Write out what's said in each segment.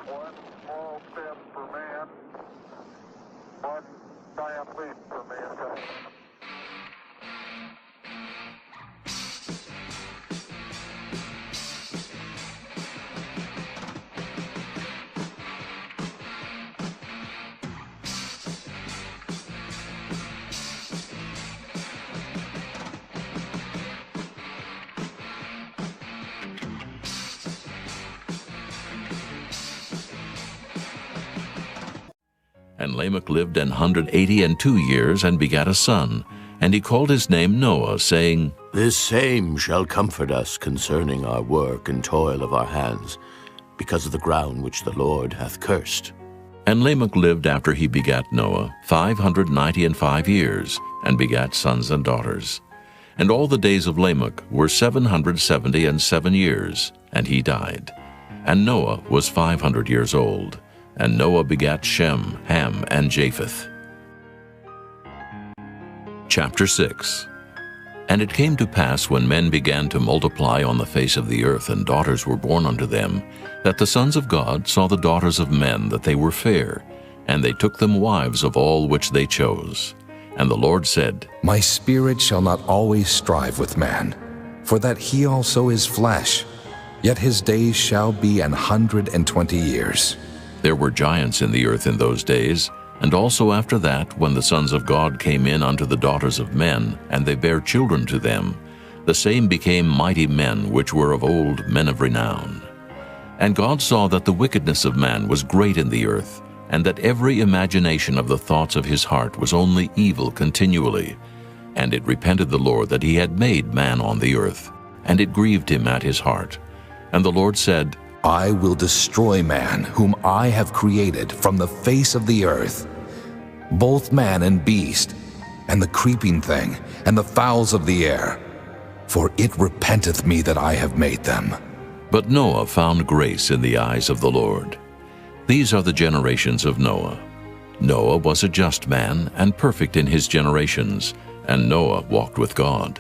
One small step for man, one giant leap for mankind. And Lamech lived 182 years and begat a son, and he called his name Noah, saying, This same shall comfort us concerning our work and toil of our hands, because of the ground which the Lord hath cursed. And Lamech lived after he begat Noah 595 years, and begat sons and daughters. And all the days of Lamech were 777 years, and he died. And Noah was 500 years old. And Noah begat Shem, Ham, and Japheth. Chapter 6. And it came to pass, when men began to multiply on the face of the earth, and daughters were born unto them, that the sons of God saw the daughters of men, that they were fair, and they took them wives of all which they chose. And the Lord said, My spirit shall not always strive with man, for that he also is flesh, yet his days shall be 120 years. There were giants in the earth in those days, and also after that, when the sons of God came in unto the daughters of men, and they bare children to them, the same became mighty men, which were of old, men of renown. And God saw that the wickedness of man was great in the earth, and that every imagination of the thoughts of his heart was only evil continually. And it repented the Lord that he had made man on the earth, and it grieved him at his heart. And the Lord said, I will destroy man, whom I have created from the face of the earth, both man and beast, and the creeping thing, and the fowls of the air, for it repenteth me that I have made them. But Noah found grace in the eyes of the Lord. These are the generations of Noah. Noah was a just man, and perfect in his generations, and Noah walked with God.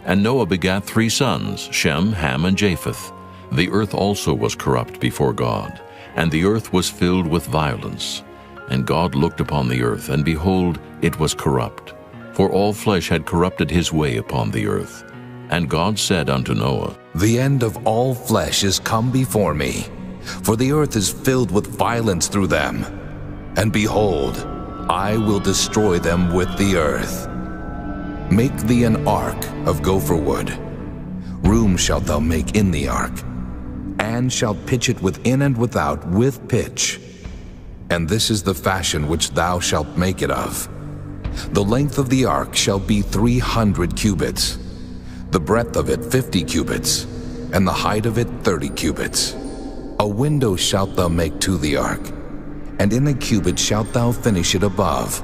And Noah begat 3 sons, Shem, Ham, and Japheth. The earth also was corrupt before God, and the earth was filled with violence. And God looked upon the earth, and behold, it was corrupt, for all flesh had corrupted his way upon the earth. And God said unto Noah, The end of all flesh is come before me, for the earth is filled with violence through them. And behold, I will destroy them with the earth. Make thee an ark of gopher wood. Room shalt thou make in the ark, and shalt pitch it within and without with pitch. And this is the fashion which thou shalt make it of. The length of the ark shall be 300 cubits, the breadth of it 50 cubits, and the height of it 30 cubits. A window shalt thou make to the ark, and in a cubit shalt thou finish it above.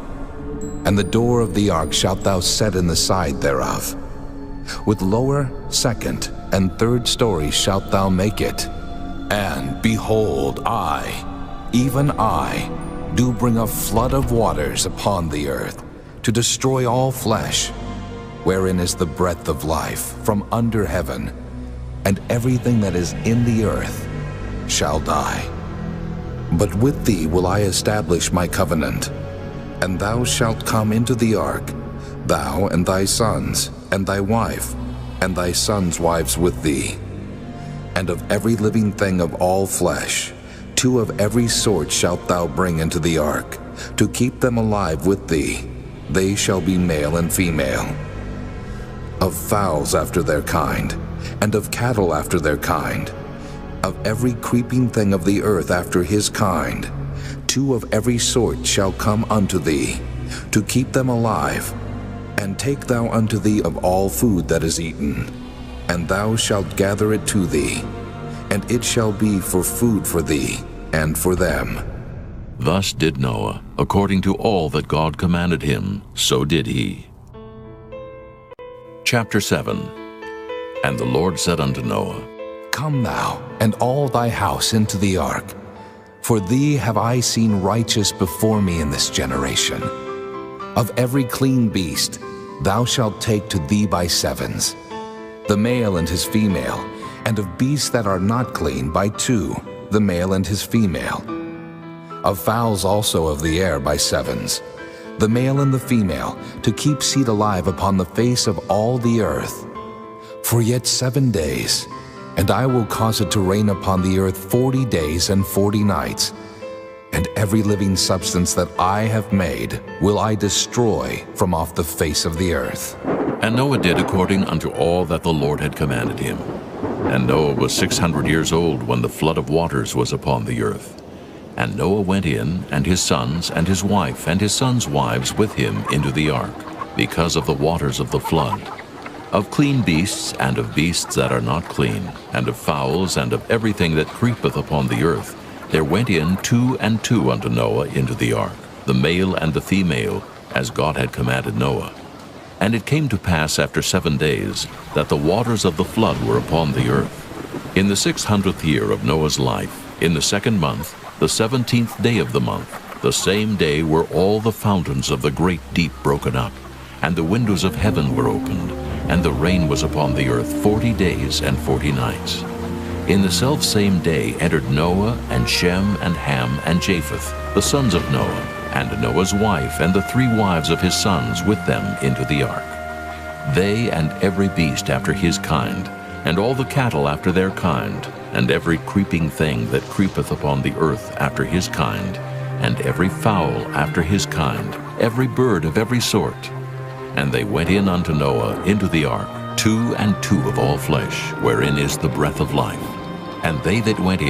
And the door of the ark shalt thou set in the side thereof. With lower, second, and third stories shalt thou make it. And behold, I, even I, do bring a flood of waters upon the earth, to destroy all flesh, wherein is the breath of life from under heaven, and everything that is in the earth shall die. But with thee will I establish my covenant, and thou shalt come into the ark, thou and thy sons, and thy wife, and thy sons' wives with thee. And of every living thing of all flesh, 2 of every sort shalt thou bring into the ark, to keep them alive with thee. They shall be male and female. Of fowls after their kind, and of cattle after their kind, of every creeping thing of the earth after his kind, 2 of every sort shall come unto thee, to keep them alive. And take thou unto thee of all food that is eaten, and thou shalt gather it to thee, and it shall be for food for thee and for them. Thus did Noah, according to all that God commanded him, so did he. Chapter 7. And the Lord said unto Noah, Come thou, and all thy house into the ark, for thee have I seen righteous before me in this generation. Of every clean beast thou shalt take to thee by 7s, the male and his female, and of beasts that are not clean by 2, the male and his female. Of fowls also of the air by sevens, the male and the female, to keep seed alive upon the face of all the earth. For yet 7 days, and I will cause it to rain upon the earth 40 days and 40 nights, and every living substance that I have made will I destroy from off the face of the earth. And Noah did according unto all that the Lord had commanded him. And Noah was 600 years old when the flood of waters was upon the earth. And Noah went in, and his sons, and his wife, and his sons' wives with him into the ark, because of the waters of the flood. Of clean beasts, and of beasts that are not clean, and of fowls, and of everything that creepeth upon the earth, there went in 2 and 2 unto Noah into the ark, the male and the female, as God had commanded Noah. And it came to pass after 7 days, that the waters of the flood were upon the earth. In the 600th year of Noah's life, in the 2nd month, the 17th day of the month, the same day were all the fountains of the great deep broken up, and the windows of heaven were opened, and the rain was upon the earth 40 days and 40 nights. In the selfsame day entered Noah, and Shem, and Ham, and Japheth, the sons of Noah, and Noah's wife, and the 3 wives of his sons with them into the ark. They and every beast after his kind, and all the cattle after their kind, and every creeping thing that creepeth upon the earth after his kind, and every fowl after his kind, every bird of every sort. And they went in unto Noah into the ark, 2 and 2 of all flesh, wherein is the breath of life. And they that went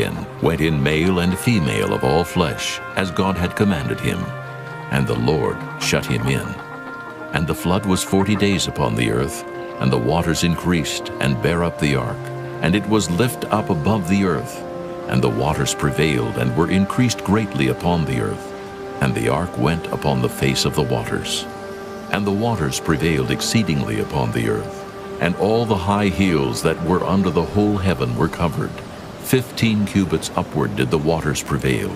in male and female of all flesh, as God had commanded him. And the Lord shut him in. And the flood was 40 days upon the earth, and the waters increased, and bare up the ark, and it was lift up above the earth. And the waters prevailed, and were increased greatly upon the earth. And the ark went upon the face of the waters. And the waters prevailed exceedingly upon the earth. And all the high hills that were under the whole heaven were covered. 15 cubits upward did the waters prevail,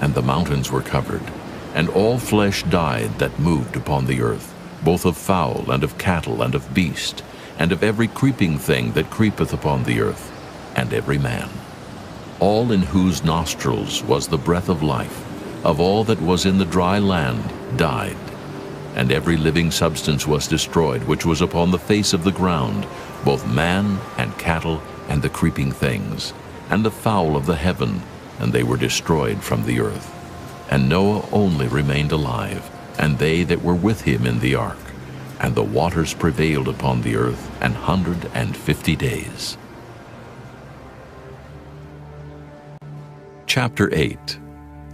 and the mountains were covered. And all flesh died that moved upon the earth, both of fowl, and of cattle, and of beast, and of every creeping thing that creepeth upon the earth, and every man. All in whose nostrils was the breath of life, of all that was in the dry land, died. And every living substance was destroyed, which was upon the face of the ground, both man, and cattle, and the creeping things, and the fowl of the heaven, and they were destroyed from the earth. And Noah only remained alive, and they that were with him in the ark. And the waters prevailed upon the earth 150 days. Chapter 8.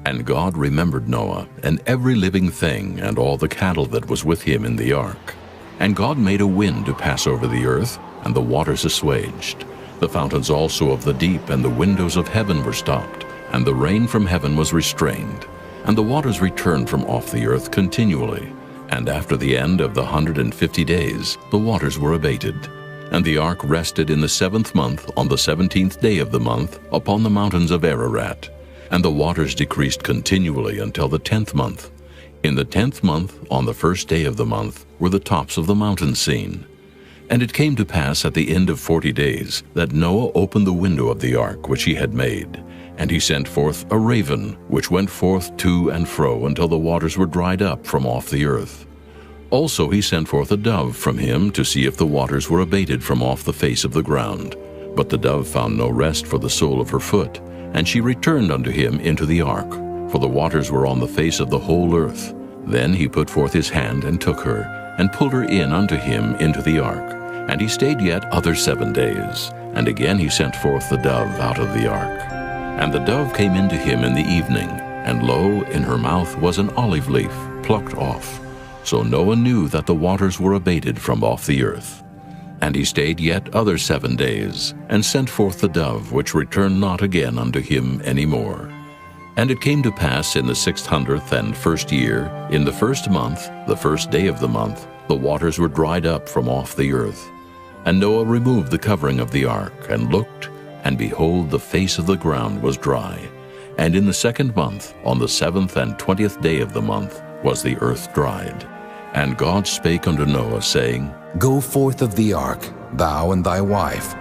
And God remembered Noah, and every living thing, and all the cattle that was with him in the ark. And God made a wind to pass over the earth, and the waters assuaged. The fountains also of the deep and the windows of heaven were stopped, and the rain from heaven was restrained. And the waters returned from off the earth continually. And after the end of the 150 days, the waters were abated. And the ark rested in the 7th month, on the 17th day of the month, upon the mountains of Ararat. And the waters decreased continually until the 10th month. In the 10th month, on the 1st day of the month, were the tops of the mountains seen. And it came to pass at the end of 40 days, that Noah opened the window of the ark which he had made. And he sent forth a raven, which went forth to and fro until the waters were dried up from off the earth. Also he sent forth a dove from him to see if the waters were abated from off the face of the ground. But the dove found no rest for the sole of her foot, and she returned unto him into the ark, for the waters were on the face of the whole earth. Then he put forth his hand and took her, and pulled her in unto him into the ark. And he stayed yet other 7 days. And again he sent forth the dove out of the ark. And the dove came into him in the evening, and lo, in her mouth was an olive leaf, plucked off. So Noah knew that the waters were abated from off the earth. And he stayed yet other 7 days, and sent forth the dove, which returned not again unto him any more. And it came to pass in the 601st year, in the 1st month, the 1st day of the month, the waters were dried up from off the earth. And Noah removed the covering of the ark, and looked, and behold, the face of the ground was dry. And in the 2nd month, on the 7th and 20th day of the month, was the earth dried. And God spake unto Noah, saying, Go forth of the ark, thou and thy wife,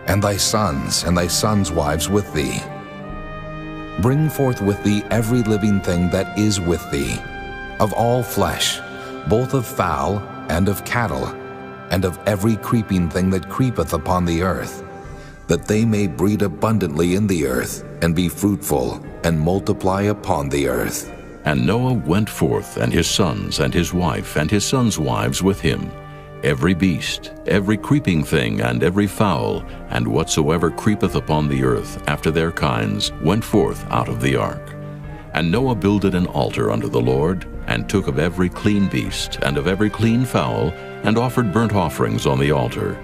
and thy sons wives with thee. Bring forth with thee every living thing that is with thee, of all flesh, both of fowl and of cattle, and of every creeping thing that creepeth upon the earth, that they may breed abundantly in the earth, and be fruitful, and multiply upon the earth. And Noah went forth, and his sons, and his wife, and his sons' wives with him. Every beast, every creeping thing, and every fowl, and whatsoever creepeth upon the earth after their kinds, went forth out of the ark. And Noah builded an altar unto the Lord, and took of every clean beast, and of every clean fowl, and offered burnt offerings on the altar.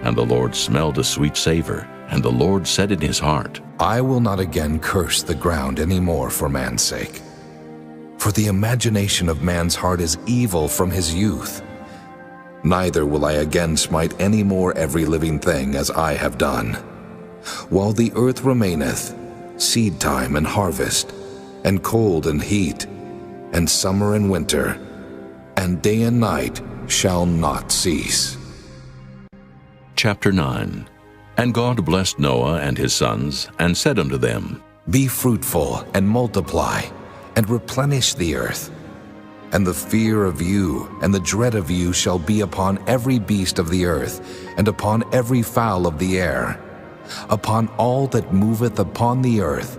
And the Lord smelled a sweet savor, and the Lord said in his heart, I will not again curse the ground any more for man's sake. For the imagination of man's heart is evil from his youth. Neither will I again smite any more every living thing as I have done. While the earth remaineth, seed time and harvest, and cold and heat, and summer and winter, and day and night shall not cease. Chapter 9. And God blessed Noah and his sons, and said unto them, Be fruitful, and multiply, and replenish the earth. And the fear of you and the dread of you shall be upon every beast of the earth, and upon every fowl of the air, upon all that moveth upon the earth,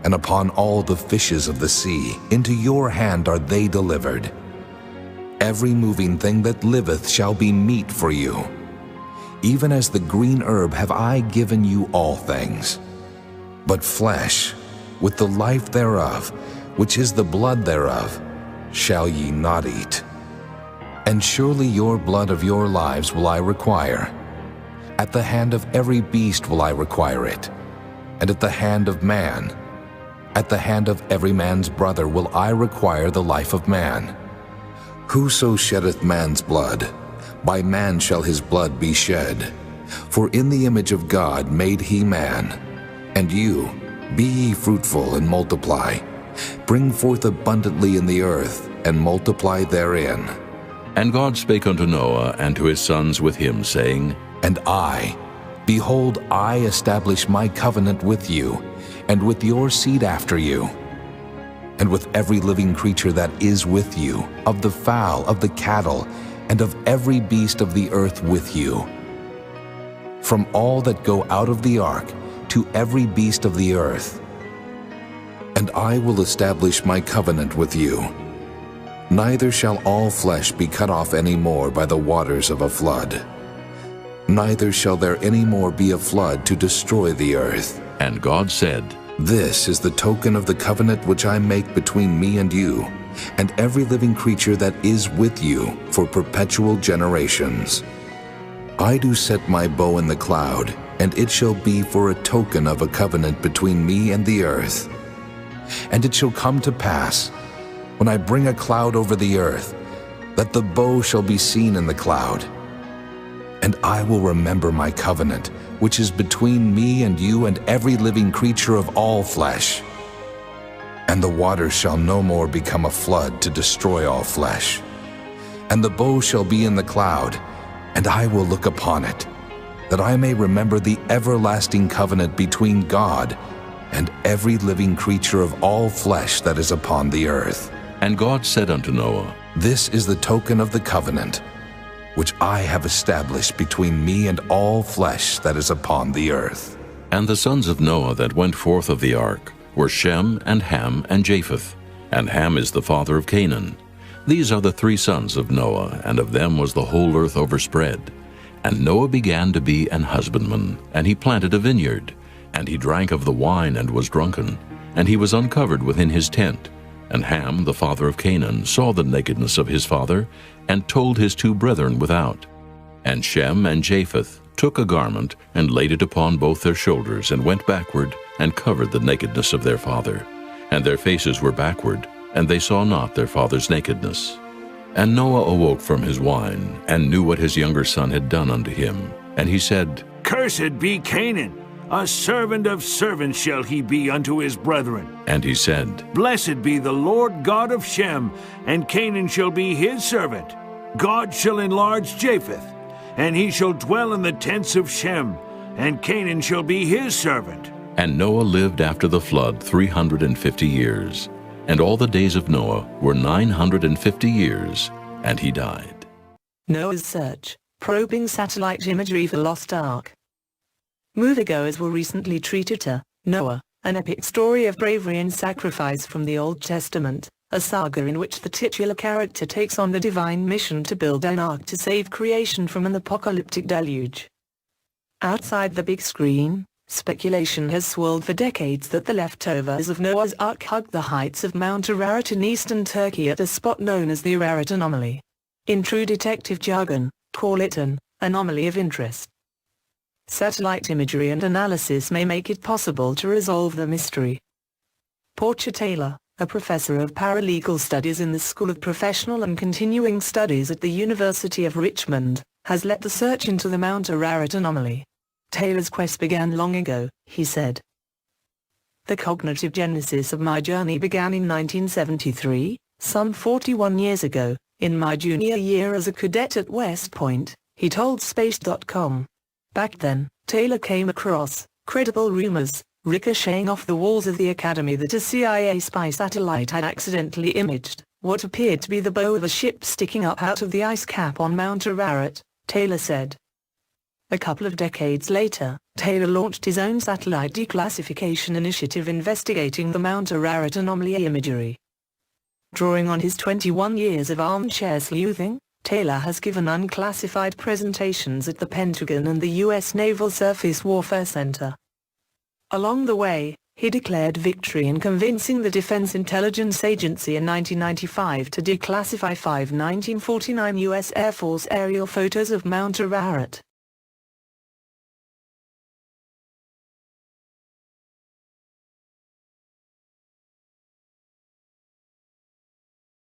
and upon all the fishes of the sea. Into your hand are they delivered. Every moving thing that liveth shall be meat for you. Even as the green herb have I given you all things. But flesh, with the life thereof, which is the blood thereof, shall ye not eat. And surely your blood of your lives will I require. At the hand of every beast will I require it, and at the hand of man, at the hand of every man's brother will I require the life of man. Whoso sheddeth man's blood, by man shall his blood be shed. For in the image of God made he man. And you, be ye fruitful and multiply. Bring forth abundantly in the earth, and multiply therein. And God spake unto Noah and to his sons with him, saying, And I, behold, I establish my covenant with you, and with your seed after you, and with every living creature that is with you, of the fowl, of the cattle, and of every beast of the earth with you. From all that go out of the ark, to every beast of the earth. And I will establish my covenant with you. Neither shall all flesh be cut off any more by the waters of a flood. Neither shall there any more be a flood to destroy the earth. And God said, This is the token of the covenant which I make between me and you, and every living creature that is with you for perpetual generations. I do set my bow in the cloud, and it shall be for a token of a covenant between me and the earth. And it shall come to pass, when I bring a cloud over the earth, that the bow shall be seen in the cloud. And I will remember my covenant, which is between me and you and every living creature of all flesh. And the waters shall no more become a flood to destroy all flesh. And the bow shall be in the cloud, and I will look upon it, that I may remember the everlasting covenant between God and every living creature of all flesh that is upon the earth. And God said unto Noah, This is the token of the covenant, which I have established between me and all flesh that is upon the earth. And the sons of Noah that went forth of the ark were Shem, and Ham, and Japheth. And Ham is the father of Canaan. These are the three sons of Noah, and of them was the whole earth overspread. And Noah began to be an husbandman, and he planted a vineyard. And he drank of the wine and was drunken, and he was uncovered within his tent. And Ham, the father of Canaan, saw the nakedness of his father, and told his two brethren without. And Shem and Japheth took a garment, and laid it upon both their shoulders, and went backward, and covered the nakedness of their father. And their faces were backward, and they saw not their father's nakedness. And Noah awoke from his wine, and knew what his younger son had done unto him. And he said, Cursed be Canaan, a servant of servants shall he be unto his brethren. And he said, Blessed be the Lord God of Shem, and Canaan shall be his servant. God shall enlarge Japheth, and he shall dwell in the tents of Shem, and Canaan shall be his servant. And Noah lived after the flood 350 years, and all the days of Noah were 950 years, and he died. Noah's search, probing satellite imagery for lost ark. Moviegoers were recently treated to Noah, an epic story of bravery and sacrifice from the Old Testament, a saga in which the titular character takes on the divine mission to build an ark to save creation from an apocalyptic deluge. Outside the big screen, speculation has swirled for decades that the leftovers of Noah's Ark hugged the heights of Mount Ararat in eastern Turkey at a spot known as the Ararat anomaly. In true detective jargon, call it an anomaly of interest. Satellite imagery and analysis may make it possible to resolve the mystery. Portia Taylor, a professor of paralegal studies in the School of Professional and Continuing Studies at the University of Richmond, has led the search into the Mount Ararat anomaly. Taylor's quest began long ago, he said. The cognitive genesis of my journey began in 1973, some 41 years ago, in my junior year as a cadet at West Point, he told Space.com. Back then, Taylor came across credible rumors, ricocheting off the walls of the academy that a CIA spy satellite had accidentally imaged what appeared to be the bow of a ship sticking up out of the ice cap on Mount Ararat, Taylor said. A couple of decades later, Taylor launched his own satellite declassification initiative investigating the Mount Ararat anomaly imagery. Drawing on his 21 years of armchair sleuthing, Taylor has given unclassified presentations at the Pentagon and the U.S. Naval Surface Warfare Center. Along the way, he declared victory in convincing the Defense Intelligence Agency in 1995 to declassify 5 1949 U.S. Air Force aerial photos of Mount Ararat.